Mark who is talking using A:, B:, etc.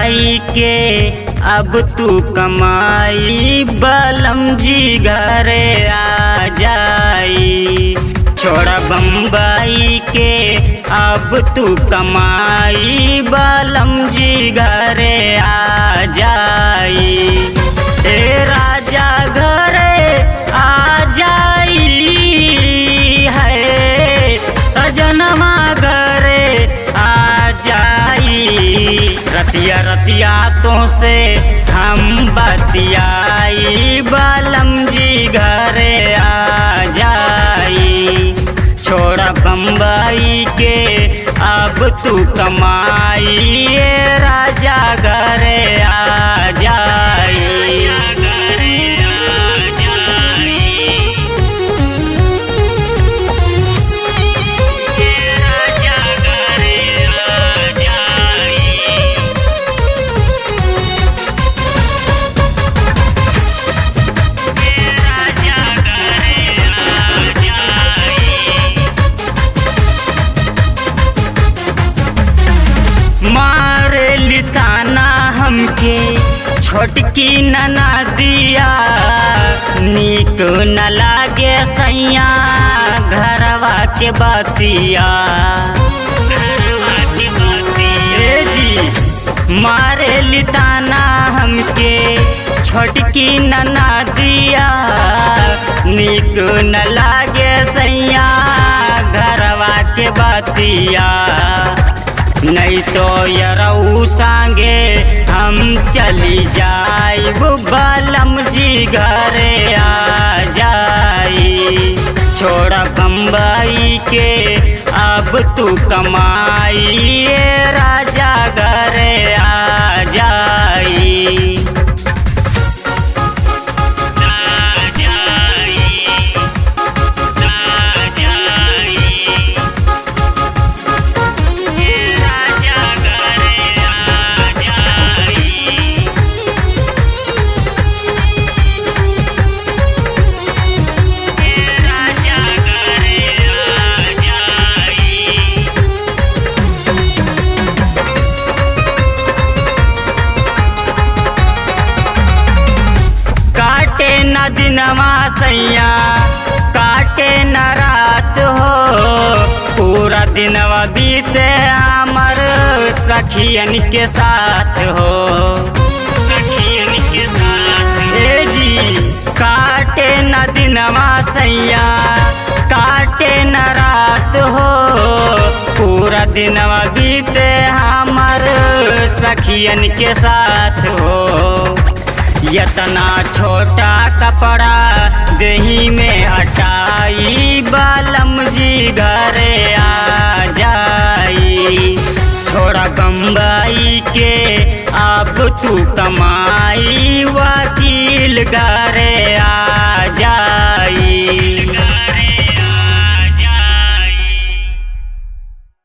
A: बम्बई के अब तू कमाई, बलम जी घरे आ जाई। छोड़ा बम्बई के अब तू कमाई, बलम जी घरे आ जाई। ए राजा घरे आ जाई है, सजनमा घरे आ जाई। रतिया रतिया तो से हम बतियाई, बलम जी घरे आ जाई। छोड़ा बम्बई के अब तू कमाई, ये राजा घरे आ जाई। मारे लिताना हमके छोटकी नना दिया, नीक न लागे सैया घरवा के बतिया। ए जी मारे लिताना हमके छोटकी नना दिया, नीक न लागे सैया घरवा के बतिया। नहीं तो यरऊ सांगे हम चली जाइब, बलम जी घरे आ जाई। छोड़ा बम्बई के अब तू कमाई, ये राजा घरे आ जाई। काटे न दिनवा सैया काटे न रात हो, पूरा दिनवा बीते हमर सखियन के साथ हो। ए जी काटे न दिनवा सैया काटे न रात हो, पूरा दिनवा बीते हमर सखियन के साथ हो। यतना छोटा कपड़ा दही में हटाई, बलम जी घरे आ जाई। छोड़ा बम्बई के अब तू कमाई, वकील घरे